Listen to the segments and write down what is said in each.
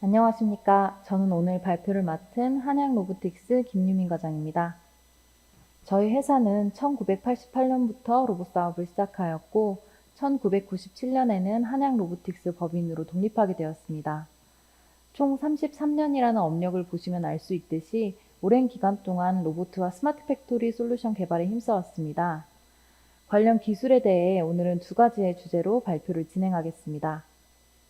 안녕하십니까. 저는 오늘 발표를 맡은 한양로보틱스 김유민 과장입니다. 저희 회사는 1988년부터 로봇 사업을 시작하였고 1997년에는 한양로보틱스 법인으로 독립하게 되었습니다. 총 33년이라는 업력을 보시면 알 수 있듯이 오랜 기간 동안 로봇과 스마트 팩토리 솔루션 개발에 힘써왔습니다. 관련 기술에 대해 오늘은 두 가지의 주제로 발표를 진행하겠습니다.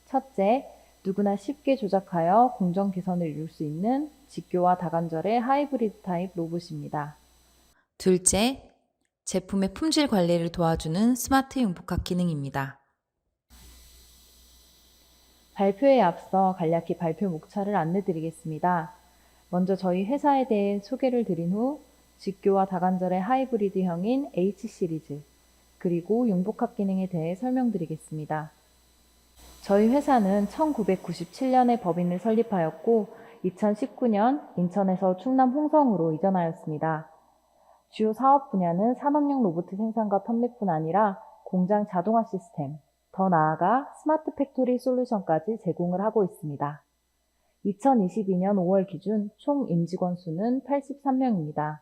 첫째, 누구나 쉽게 조작하여 공정 개선을 이룰 수 있는 직교와 다관절의 하이브리드 타입 로봇입니다. 둘째, 제품의 품질 관리를 도와주는 스마트 융복합 기능입니다. 발표에 앞서 간략히 발표 목차를 안내드리겠습니다. 먼저 저희 회사에 대해 소개를 드린 후 직교와 다관절의 하이브리드형인 H 시리즈, 그리고 융복합 기능에 대해 설명드리겠습니다. 저희 회사는 1997년에 법인을 설립하였고 2019년 인천에서 충남 홍성으로 이전하였습니다. 주요 사업 분야는 산업용 로봇 생산과 판매뿐 아니라 공장 자동화 시스템, 더 나아가 스마트 팩토리 솔루션까지 제공을 하고 있습니다. 2022년 5월 기준 총 임직원 수는 83명입니다.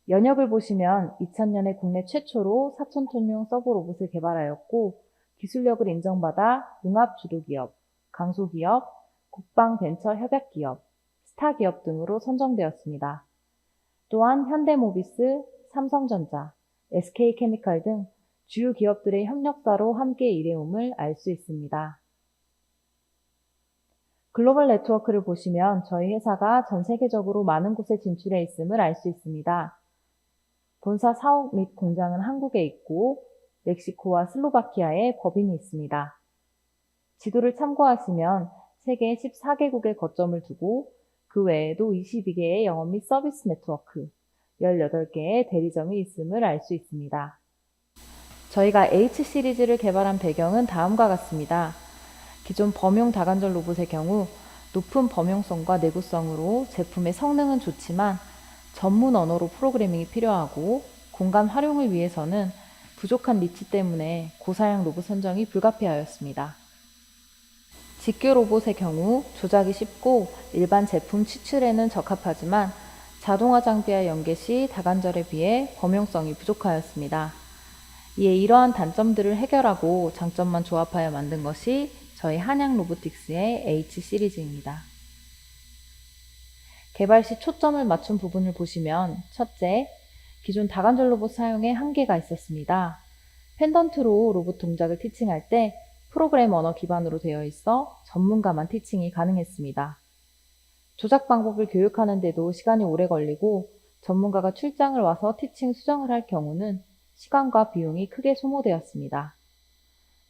연역을 보시면 2000년에 국내 최초로 4,000톤용 서브 로봇을 개발하였고 기술력을 인정받아 융합주도기업, 강소기업, 국방벤처협약기업, 스타기업 등으로 선정되었습니다. 또한 현대모비스, 삼성전자, SK케미칼 등 주요 기업들의 협력사로 함께 일해옴을 알 수 있습니다. 글로벌 네트워크를 보시면 저희 회사가 전 세계적으로 많은 곳에 진출해 있음을 알 수 있습니다. 본사 사옥 및 공장은 한국에 있고 멕시코와 슬로바키아에 법인이 있습니다. 지도를 참고하시면 세계 14개국에 거점을 두고 그 외에도 22개의 영업 및 서비스 네트워크, 18개의 대리점이 있음을 알 수 있습니다. 저희가 H 시리즈를 개발한 배경은 다음과 같습니다. 기존 범용 다관절 로봇의 경우 높은 범용성과 내구성으로 제품의 성능은 좋지만 전문 언어로 프로그래밍이 필요하고 공간 활용을 위해서는 부족한 리치 때문에 고사양 로봇 선정이 불가피하였습니다. 직교 로봇의 경우 조작이 쉽고 일반 제품 추출에는 적합하지만 자동화 장비와 연계 시 다관절에 비해 범용성이 부족하였습니다. 이에 이러한 단점들을 해결하고 장점만 조합하여 만든 것이 저희 한양 로보틱스의 H 시리즈입니다. 개발 시 초점을 맞춘 부분을 보시면 첫째, 기존 다관절 로봇 사용에 한계가 있었습니다. 펜던트로 로봇 동작을 티칭할 때 프로그램 언어 기반으로 되어 있어 전문가만 티칭이 가능했습니다. 조작 방법을 교육하는데도 시간이 오래 걸리고 전문가가 출장을 와서 티칭 수정을 할 경우는 시간과 비용이 크게 소모되었습니다.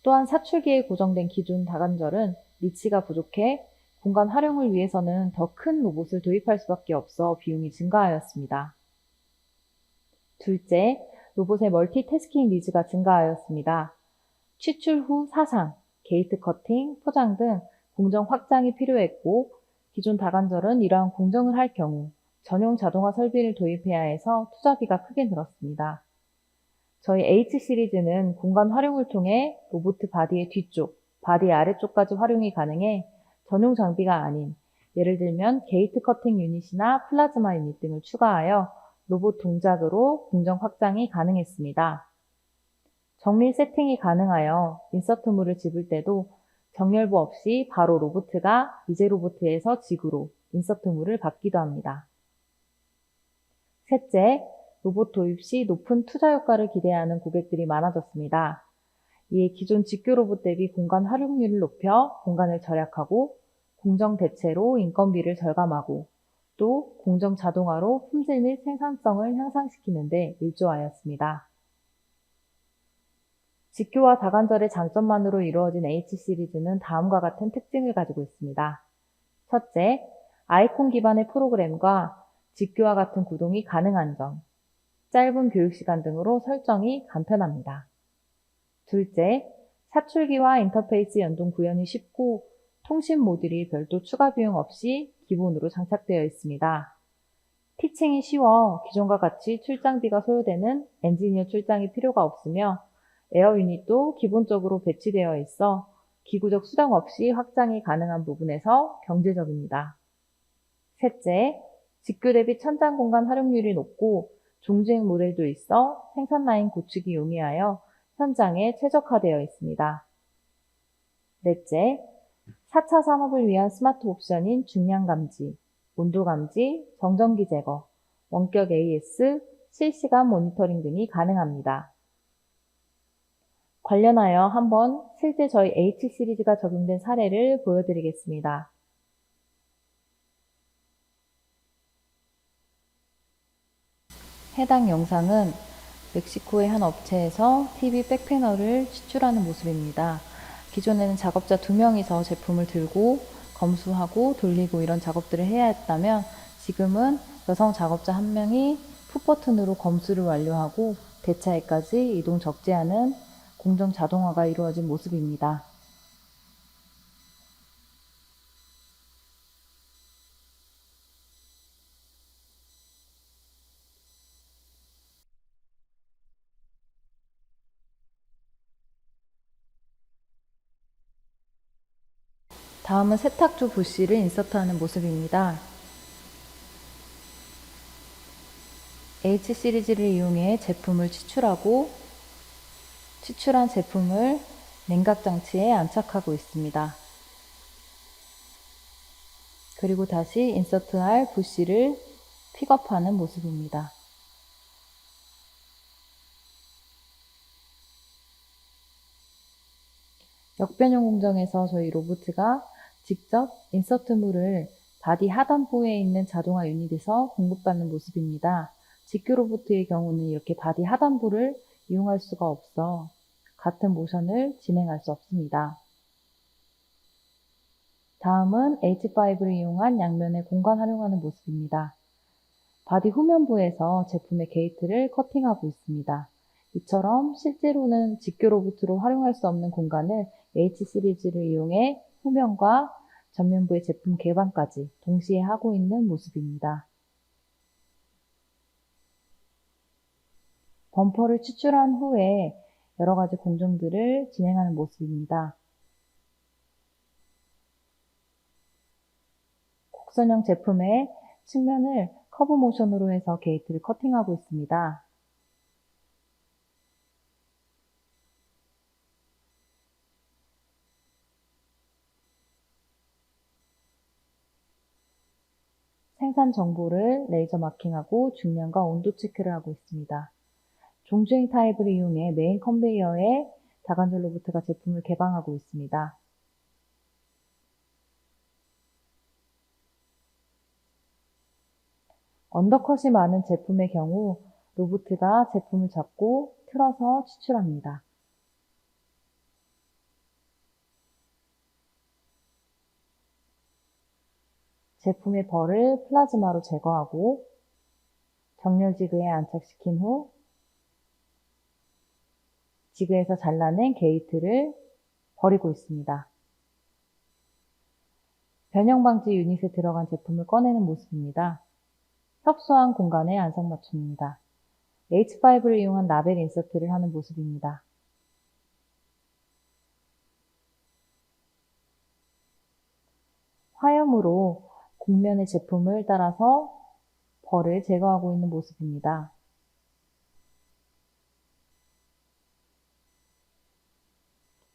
또한 사출기에 고정된 기존 다관절은 리치가 부족해 공간 활용을 위해서는 더 큰 로봇을 도입할 수밖에 없어 비용이 증가하였습니다. 둘째, 로봇의 멀티태스킹 니즈가 증가하였습니다. 취출 후 사상, 게이트 커팅, 포장 등 공정 확장이 필요했고 기존 다관절은 이러한 공정을 할 경우 전용 자동화 설비를 도입해야 해서 투자비가 크게 늘었습니다. 저희 H 시리즈는 공간 활용을 통해 로봇 바디의 뒤쪽, 바디 아래쪽까지 활용이 가능해 전용 장비가 아닌 예를 들면 게이트 커팅 유닛이나 플라즈마 유닛 등을 추가하여 로봇 동작으로 공정 확장이 가능했습니다. 정밀 세팅이 가능하여 인서트물을 집을 때도 정렬부 없이 바로 로봇가 미제 로봇에서 지구로 인서트물을 받기도 합니다. 셋째, 로봇 도입 시 높은 투자 효과를 기대하는 고객들이 많아졌습니다. 이에 기존 직교 로봇 대비 공간 활용률을 높여 공간을 절약하고 공정 대체로 인건비를 절감하고 또 공정 자동화로 품질 및 생산성을 향상시키는 데 일조하였습니다. 직교와 다관절의 장점만으로 이루어진 H 시리즈는 다음과 같은 특징을 가지고 있습니다. 첫째, 아이콘 기반의 프로그램과 직교와 같은 구동이 가능한 점, 짧은 교육시간 등으로 설정이 간편합니다. 둘째, 사출기와 인터페이스 연동 구현이 쉽고 통신 모듈이 별도 추가 비용 없이 기본으로 장착되어 있습니다. 티칭이 쉬워 기존과 같이 출장비가 소요되는 엔지니어 출장이 필요가 없으며 에어 유닛도 기본적으로 배치되어 있어 기구적 수정 없이 확장이 가능한 부분에서 경제적입니다. 셋째, 직교 대비 천장 공간 활용률이 높고 종주행 모델도 있어 생산 라인 구축이 용이하여 현장에 최적화되어 있습니다. 넷째, 4차 산업을 위한 스마트 옵션인 중량 감지, 온도 감지, 정전기 제거, 원격 AS, 실시간 모니터링 등이 가능합니다. 관련하여 한번 실제 저희 H 시리즈가 적용된 사례를 보여드리겠습니다. 해당 영상은 멕시코의 한 업체에서 TV 백패널을 추출하는 모습입니다. 기존에는 작업자 2명이서 제품을 들고 검수하고 돌리고 이런 작업들을 해야 했다면 지금은 여성 작업자 1명이 풋버튼으로 검수를 완료하고 대차에까지 이동 적재하는 공정 자동화가 이루어진 모습입니다. 다음은 세탁조 부시를 인서트하는 모습입니다. H 시리즈를 이용해 제품을 추출하고 추출한 제품을 냉각 장치에 안착하고 있습니다. 그리고 다시 인서트할 부시를 픽업하는 모습입니다. 역변형 공정에서 저희 로보트가 직접 인서트물을 바디 하단부에 있는 자동화 유닛에서 공급받는 모습입니다. 직교 로보트의 경우는 이렇게 바디 하단부를 이용할 수가 없어 같은 모션을 진행할 수 없습니다. 다음은 H5를 이용한 양면의 공간 활용하는 모습입니다. 바디 후면부에서 제품의 게이트를 커팅하고 있습니다. 이처럼 실제로는 직교 로봇으로 활용할 수 없는 공간을 H 시리즈를 이용해 후면과 전면부의 제품 개방까지 동시에 하고 있는 모습입니다. 범퍼를 추출한 후에 여러 가지 공정들을 진행하는 모습입니다. 곡선형 제품의 측면을 커브 모션으로 해서 게이트를 커팅하고 있습니다. 생산 정보를 레이저 마킹하고 중량과 온도 체크를 하고 있습니다. 종주행 타입을 이용해 메인 컨베이어에 다관절 로보트가 제품을 개방하고 있습니다. 언더컷이 많은 제품의 경우 로보트가 제품을 잡고 틀어서 추출합니다. 제품의 벌을 플라즈마로 제거하고 정렬 지그에 안착시킨 후 지그에서 잘라낸 게이트를 버리고 있습니다. 변형 방지 유닛에 들어간 제품을 꺼내는 모습입니다. 협소한 공간에 안성맞춤입니다. H5를 이용한 라벨 인서트를 하는 모습입니다. 화염으로 곡면의 제품을 따라서 벌을 제거하고 있는 모습입니다.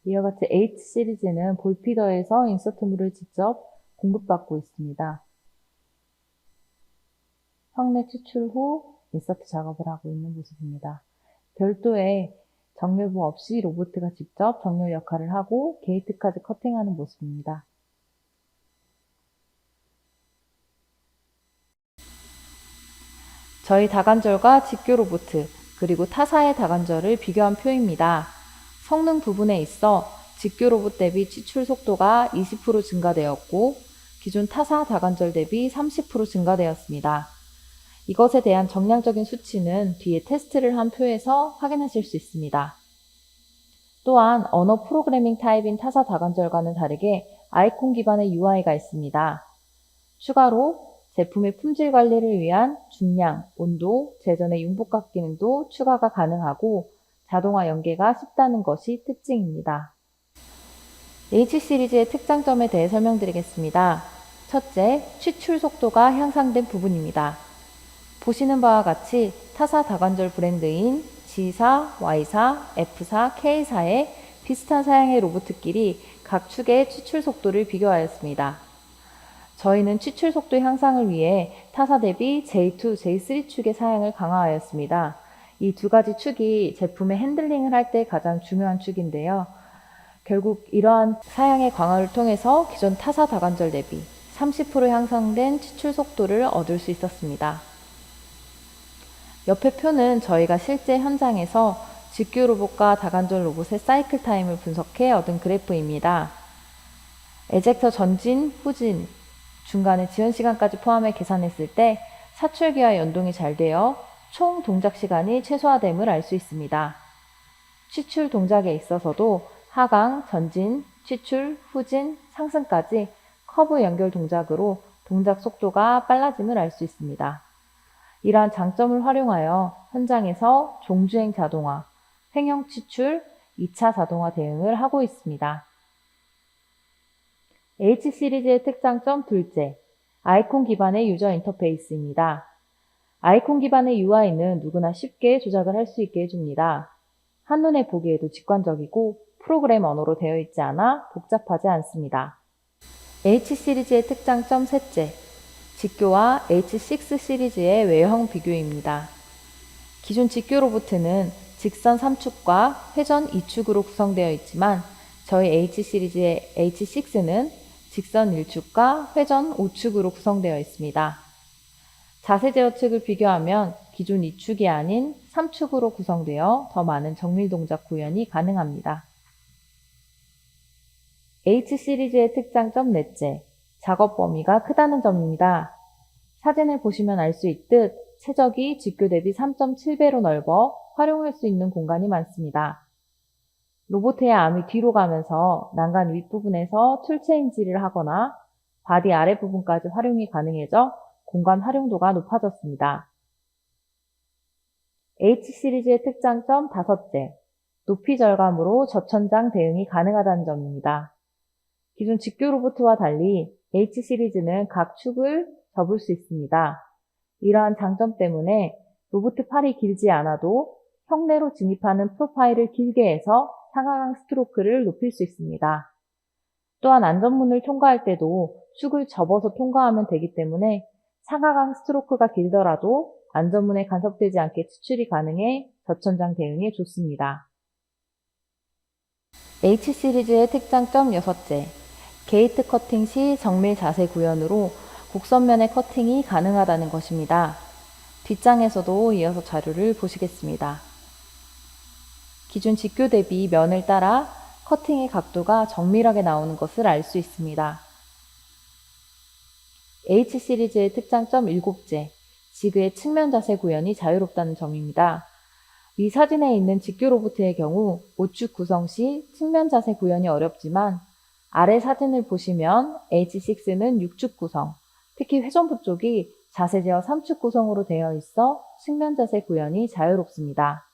이와 같이 H 시리즈는 볼피더에서 인서트물을 직접 공급받고 있습니다. 형내 추출 후 인서트 작업을 하고 있는 모습입니다. 별도의 정렬부 없이 로보트가 직접 정렬 역할을 하고 게이트까지 커팅하는 모습입니다. 저희 다관절과 직교 로보트 그리고 타사의 다관절을 비교한 표입니다. 성능 부분에 있어 직교 로봇 대비 추출 속도가 20% 증가되었고 기존 타사 다관절 대비 30% 증가되었습니다. 이것에 대한 정량적인 수치는 뒤에 테스트를 한 표에서 확인하실 수 있습니다. 또한 언어 프로그래밍 타입인 타사 다관절과는 다르게 아이콘 기반의 UI가 있습니다. 추가로 제품의 품질 관리를 위한 중량, 온도, 재전의 융복각 기능도 추가가 가능하고 자동화 연계가 쉽다는 것이 특징입니다. H 시리즈의 특장점에 대해 설명드리겠습니다. 첫째, 추출 속도가 향상된 부분입니다. 보시는 바와 같이 타사 다관절 브랜드인 G사, Y사, F사, K사의 비슷한 사양의 로봇끼리 각 축의 추출 속도를 비교하였습니다. 저희는 추출 속도 향상을 위해 타사 대비 J2, J3 축의 사양을 강화하였습니다. 이 두 가지 축이 제품의 핸들링을 할 때 가장 중요한 축인데요. 결국 이러한 사양의 강화를 통해서 기존 타사 다관절 대비 30% 향상된 추출 속도를 얻을 수 있었습니다. 옆에 표는 저희가 실제 현장에서 직교 로봇과 다관절 로봇의 사이클 타임을 분석해 얻은 그래프입니다. 에젝터 전진, 후진, 중간에 지연 시간까지 포함해 계산했을 때 사출기와 연동이 잘 되어 총 동작 시간이 최소화됨을 알 수 있습니다. 추출 동작에 있어서도 하강, 전진, 추출, 후진, 상승까지 커브 연결 동작으로 동작 속도가 빨라짐을 알 수 있습니다. 이러한 장점을 활용하여 현장에서 종주행 자동화, 횡형 추출, 2차 자동화 대응을 하고 있습니다. H 시리즈의 특장점 둘째, 아이콘 기반의 유저 인터페이스입니다. 아이콘 기반의 UI는 누구나 쉽게 조작을 할 수 있게 해줍니다. 한눈에 보기에도 직관적이고 프로그램 언어로 되어 있지 않아 복잡하지 않습니다. H 시리즈의 특장점 셋째, 직교와 H6 시리즈의 외형 비교입니다. 기존 직교 로봇은 직선 3축과 회전 2축으로 구성되어 있지만 저희 H 시리즈의 H6는 직선 1축과 회전 5축으로 구성되어 있습니다. 자세 제어 측을 비교하면 기존 2축이 아닌 3축으로 구성되어 더 많은 정밀 동작 구현이 가능합니다. H 시리즈의 특장점 넷째, 작업 범위가 크다는 점입니다. 사진을 보시면 알 수 있듯 최적이 직교 대비 3.7배로 넓어 활용할 수 있는 공간이 많습니다. 로봇의 암이 뒤로 가면서 난간 윗부분에서 툴 체인지를 하거나 바디 아랫부분까지 활용이 가능해져 공간 활용도가 높아졌습니다. H 시리즈의 특장점 다섯째, 높이 절감으로 저천장 대응이 가능하다는 점입니다. 기존 직교 로봇과 달리 H 시리즈는 각 축을 접을 수 있습니다. 이러한 장점 때문에 로봇 팔이 길지 않아도 형내로 진입하는 프로파일을 길게 해서 상하강 스트로크를 높일 수 있습니다. 또한 안전문을 통과할 때도 축을 접어서 통과하면 되기 때문에 상하강 스트로크가 길더라도 안전문에 간섭되지 않게 추출이 가능해 저천장 대응에 좋습니다. H 시리즈의 특장점 여섯째, 게이트 커팅 시 정밀 자세 구현으로 곡선면의 커팅이 가능하다는 것입니다. 뒷장에서도 이어서 자료를 보시겠습니다. 기존 직교 대비 면을 따라 커팅의 각도가 정밀하게 나오는 것을 알 수 있습니다. H 시리즈의 특장점 일곱째, 지그의 측면 자세 구현이 자유롭다는 점입니다. 위 사진에 있는 직교 로봇의 경우 5축 구성 시 측면 자세 구현이 어렵지만 아래 사진을 보시면 H6는 6축 구성, 특히 회전부 쪽이 자세 제어 3축 구성으로 되어 있어 측면 자세 구현이 자유롭습니다.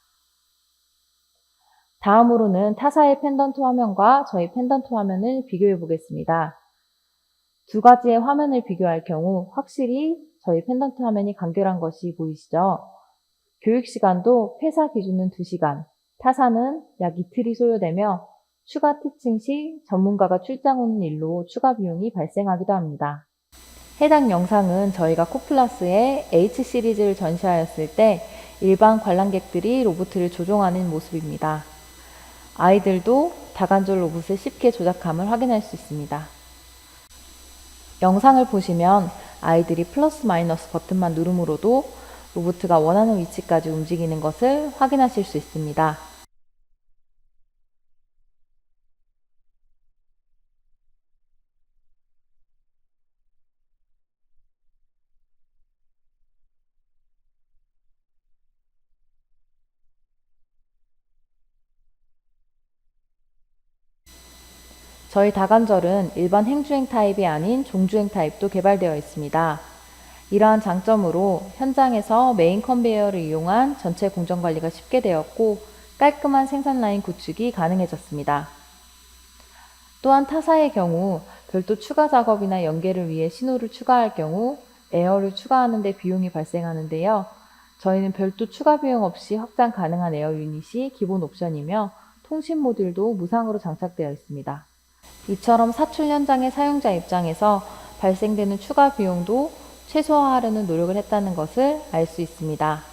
다음으로는 타사의 펜던트 화면과 저희 펜던트 화면을 비교해 보겠습니다. 두 가지의 화면을 비교할 경우 확실히 저희 펜던트 화면이 간결한 것이 보이시죠? 교육 시간도 회사 기준은 2시간, 타사는 약 이틀이 소요되며 추가 티칭 시 전문가가 출장 오는 일로 추가 비용이 발생하기도 합니다. 해당 영상은 저희가 코플러스의 H 시리즈를 전시하였을 때 일반 관람객들이 로봇을 조종하는 모습입니다. 아이들도 다관절 로봇을 쉽게 조작함을 확인할 수 있습니다. 영상을 보시면 아이들이 플러스 마이너스 버튼만 누름으로도 로봇가 원하는 위치까지 움직이는 것을 확인하실 수 있습니다. 저희 다관절은 일반 행주행 타입이 아닌 종주행 타입도 개발되어 있습니다. 이러한 장점으로 현장에서 메인 컨베이어를 이용한 전체 공정 관리가 쉽게 되었고 깔끔한 생산 라인 구축이 가능해졌습니다. 또한 타사의 경우 별도 추가 작업이나 연계를 위해 신호를 추가할 경우 에어를 추가하는 데 비용이 발생하는데요. 저희는 별도 추가 비용 없이 확장 가능한 에어 유닛이 기본 옵션이며 통신 모듈도 무상으로 장착되어 있습니다. 이처럼 사출 현장의 사용자 입장에서 발생되는 추가 비용도 최소화하려는 노력을 했다는 것을 알 수 있습니다.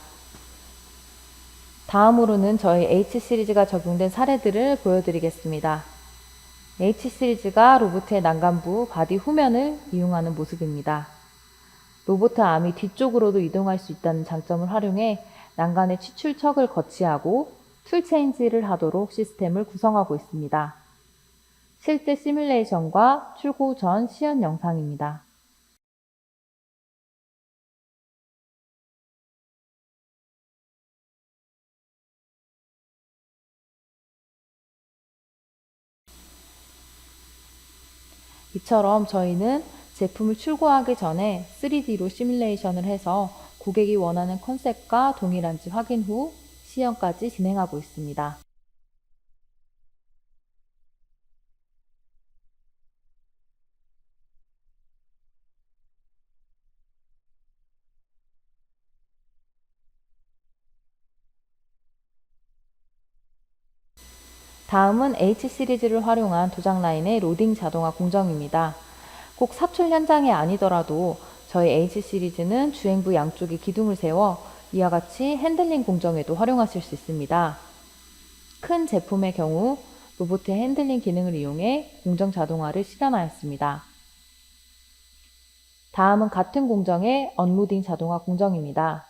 다음으로는 저희 H 시리즈가 적용된 사례들을 보여드리겠습니다. H 시리즈가 로봇의 난간부 바디 후면을 이용하는 모습입니다. 로봇 아미 뒤쪽으로도 이동할 수 있다는 장점을 활용해 난간의 추출척을 거치하고 툴체인지를 하도록 시스템을 구성하고 있습니다. 실제 시뮬레이션과 출고 전 시연 영상입니다. 이처럼 저희는 제품을 출고하기 전에 3D로 시뮬레이션을 해서 고객이 원하는 컨셉과 동일한지 확인 후 시연까지 진행하고 있습니다. 다음은 H 시리즈를 활용한 도장 라인의 로딩 자동화 공정입니다. 꼭 사출 현장이 아니더라도 저희 H 시리즈는 주행부 양쪽에 기둥을 세워 이와 같이 핸들링 공정에도 활용하실 수 있습니다. 큰 제품의 경우 로봇의 핸들링 기능을 이용해 공정 자동화를 실현하였습니다. 다음은 같은 공정의 언로딩 자동화 공정입니다.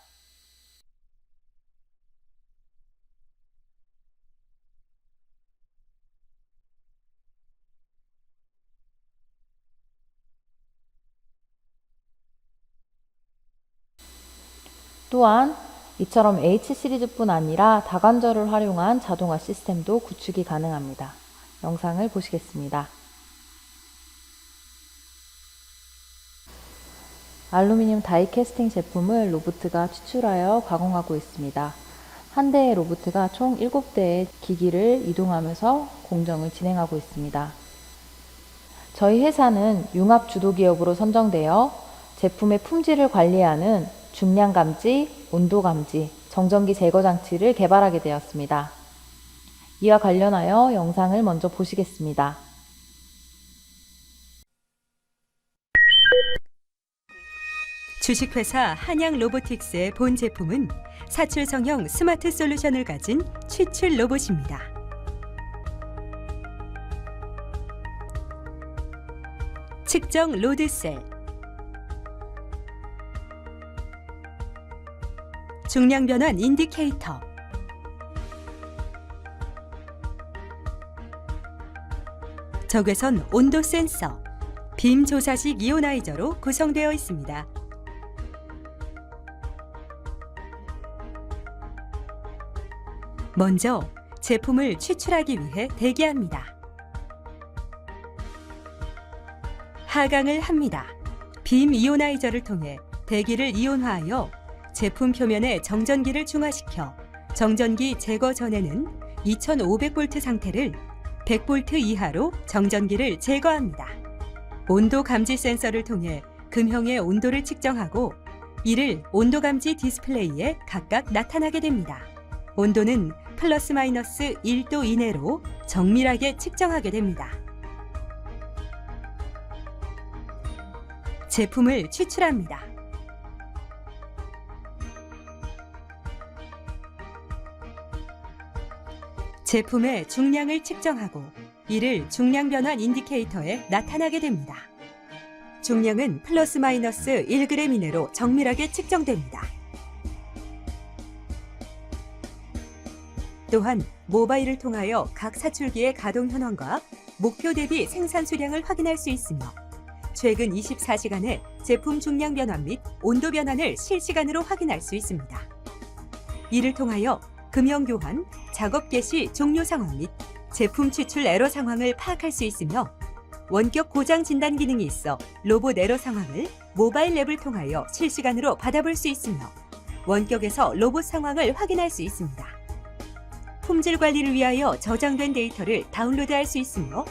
또한 이처럼 H 시리즈뿐 아니라 다관절을 활용한 자동화 시스템도 구축이 가능합니다. 영상을 보시겠습니다. 알루미늄 다이 캐스팅 제품을 로봇가 추출하여 가공하고 있습니다. 한 대의 로봇가 총 7대의 기기를 이동하면서 공정을 진행하고 있습니다. 저희 회사는 융합 주도 기업으로 선정되어 제품의 품질을 관리하는 중량 감지, 온도 감지, 정전기 제거 장치를 개발하게 되었습니다. 이와 관련하여 영상을 먼저 보시겠습니다. 주식회사 한양로보틱스의 본 제품은 사출성형 스마트 솔루션을 가진 추출 로봇입니다. 측정 로드셀, 중량 변환 인디케이터, 적외선 온도 센서, 빔 조사식 이오나이저로 구성되어 있습니다. 먼저 제품을 추출하기 위해 대기합니다. 하강을 합니다. 빔 이오나이저를 통해 대기를 이온화하여 제품 표면에 정전기를 중화시켜 정전기 제거 전에는 2500V 상태를 100V 이하로 정전기를 제거합니다. 온도 감지 센서를 통해 금형의 온도를 측정하고 이를 온도 감지 디스플레이에 각각 나타나게 됩니다. 온도는 플러스 마이너스 1도 이내로 정밀하게 측정하게 됩니다. 제품을 추출합니다. 제품의 중량을 측정하고 이를 중량 변환 인디케이터에 나타나게 됩니다. 중량은 플러스 마이너스 1g 이내로 정밀하게 측정됩니다. 또한 모바일을 통하여 각 사출기의 가동 현황과 목표 대비 생산 수량을 확인할 수 있으며 최근 24시간의 제품 중량 변환 및 온도 변환을 실시간으로 확인할 수 있습니다. 이를 통하여 금형 교환, 작업 개시 종료 상황 및 제품 추출 에러 상황을 파악할 수 있으며 원격 고장 진단 기능이 있어 로봇 에러 상황을 모바일 앱을 통하여 실시간으로 받아볼 수 있으며 원격에서 로봇 상황을 확인할 수 있습니다. 품질 관리를 위하여 저장된 데이터를 다운로드할 수 있으며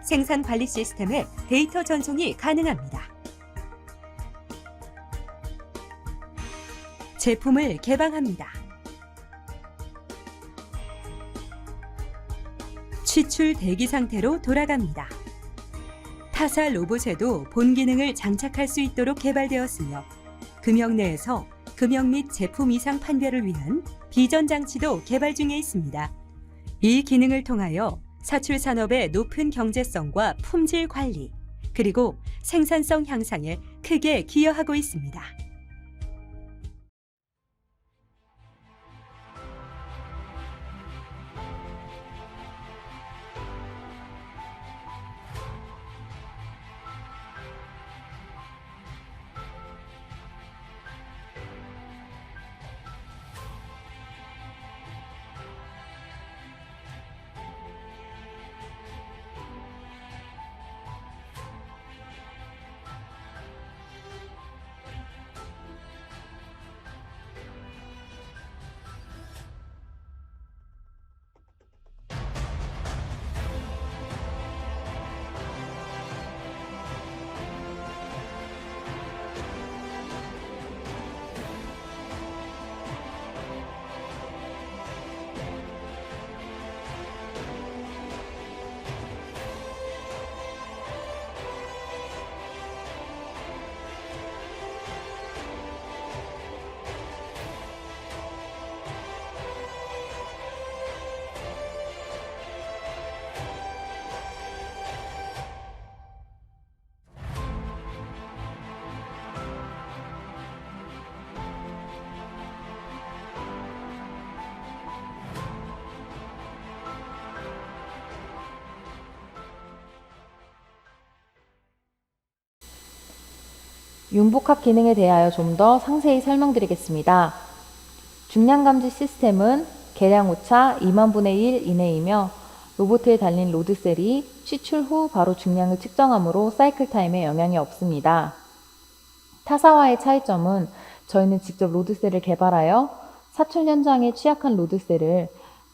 생산 관리 시스템에 데이터 전송이 가능합니다. 제품을 개방합니다. 취출 대기 상태로 돌아갑니다. 타사 로봇에도 본 기능을 장착할 수 있도록 개발되었으며 금형 내에서 금형 및 제품 이상 판별을 위한 비전 장치도 개발 중에 있습니다. 이 기능을 통하여 사출 산업의 높은 경제성과 품질 관리, 그리고 생산성 향상에 크게 기여하고 있습니다. 융복합 기능에 대하여 좀 더 상세히 설명드리겠습니다. 중량 감지 시스템은 계량 오차 2만 분의 1 이내이며 로봇에 달린 로드셀이 취출 후 바로 중량을 측정하므로 사이클 타임에 영향이 없습니다. 타사와의 차이점은 저희는 직접 로드셀을 개발하여 사출 현장에 취약한 로드셀을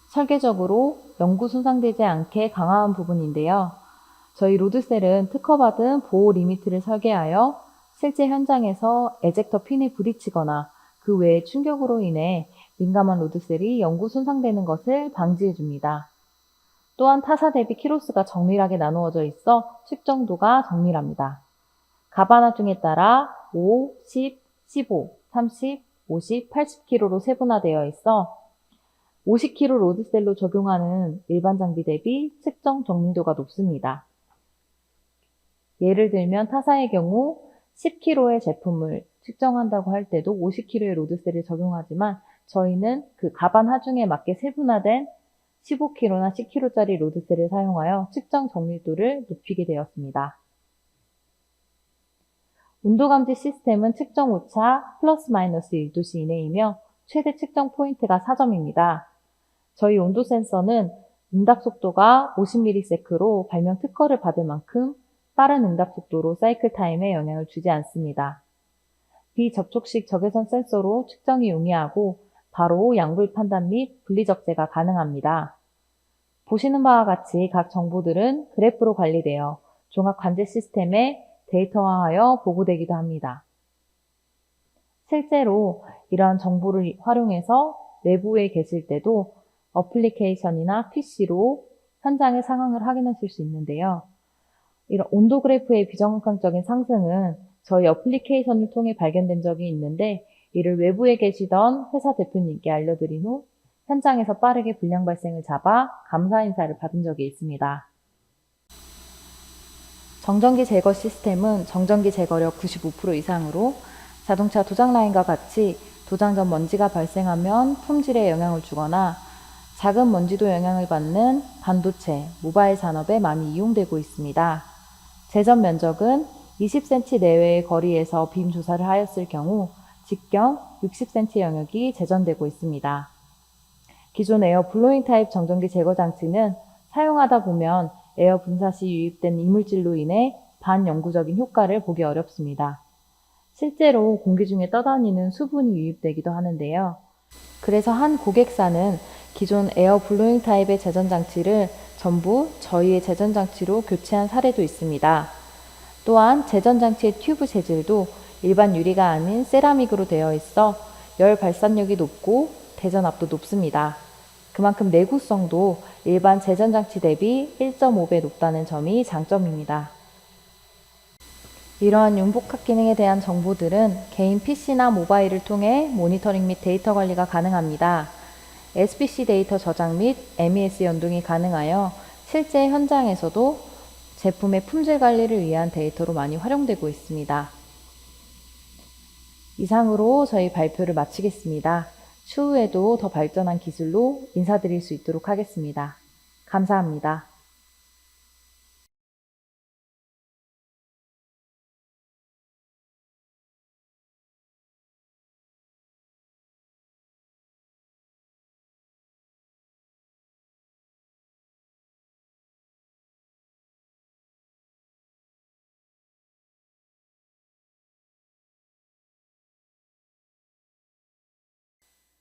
설계적으로 영구 손상되지 않게 강화한 부분인데요. 저희 로드셀은 특허받은 보호 리미트를 설계하여 실제 현장에서 에젝터 핀에 부딪히거나 그 외의 충격으로 인해 민감한 로드셀이 영구 손상되는 것을 방지해줍니다. 또한 타사 대비 키로수가 정밀하게 나누어져 있어 측정도가 정밀합니다. 가반하중에 따라 5, 10, 15, 30, 50, 80kg로 세분화되어 있어 50kg 로드셀로 적용하는 일반 장비 대비 측정 정밀도가 높습니다. 예를 들면 타사의 경우 10kg의 제품을 측정한다고 할 때도 50kg의 로드셀을 적용하지만 저희는 그 가반 하중에 맞게 세분화된 15kg나 10kg짜리 로드셀을 사용하여 측정 정밀도를 높이게 되었습니다. 온도 감지 시스템은 측정 오차 플러스 마이너스 1도씨 이내이며 최대 측정 포인트가 4점입니다. 저희 온도 센서는 응답 속도가 50ms로 발명 특허를 받을 만큼 빠른 응답 속도로 사이클 타임에 영향을 주지 않습니다. 비접촉식 적외선 센서로 측정이 용이하고 바로 양불 판단 및 분리 적재가 가능합니다. 보시는 바와 같이 각 정보들은 그래프로 관리되어 종합 관제 시스템에 데이터화하여 보고되기도 합니다. 실제로 이러한 정보를 활용해서 외부에 계실 때도 어플리케이션이나 PC로 현장의 상황을 확인하실 수 있는데요. 이런 온도 그래프의 비정상적인 상승은 저희 어플리케이션을 통해 발견된 적이 있는데 이를 외부에 계시던 회사 대표님께 알려드린 후 현장에서 빠르게 불량 발생을 잡아 감사 인사를 받은 적이 있습니다. 정전기 제거 시스템은 정전기 제거력 95% 이상으로 자동차 도장 라인과 같이 도장 전 먼지가 발생하면 품질에 영향을 주거나 작은 먼지도 영향을 받는 반도체, 모바일 산업에 많이 이용되고 있습니다. 제전 면적은 20cm 내외의 거리에서 빔 조사를 하였을 경우 직경 60cm 영역이 제전되고 있습니다. 기존 에어 블로잉 타입 정전기 제거 장치는 사용하다 보면 에어 분사 시 유입된 이물질로 인해 반영구적인 효과를 보기 어렵습니다. 실제로 공기 중에 떠다니는 수분이 유입되기도 하는데요. 그래서 한 고객사는 기존 에어 블로잉 타입의 제전 장치를 전부 저희의 제전장치로 교체한 사례도 있습니다. 또한 제전장치의 튜브 재질도 일반 유리가 아닌 세라믹으로 되어 있어 열 발산력이 높고 대전압도 높습니다. 그만큼 내구성도 일반 제전장치 대비 1.5배 높다는 점이 장점입니다. 이러한 융복합 기능에 대한 정보들은 개인 PC나 모바일을 통해 모니터링 및 데이터 관리가 가능합니다. SPC 데이터 저장 및 MES 연동이 가능하여 실제 현장에서도 제품의 품질 관리를 위한 데이터로 많이 활용되고 있습니다. 이상으로 저희 발표를 마치겠습니다. 추후에도 더 발전한 기술로 인사드릴 수 있도록 하겠습니다. 감사합니다.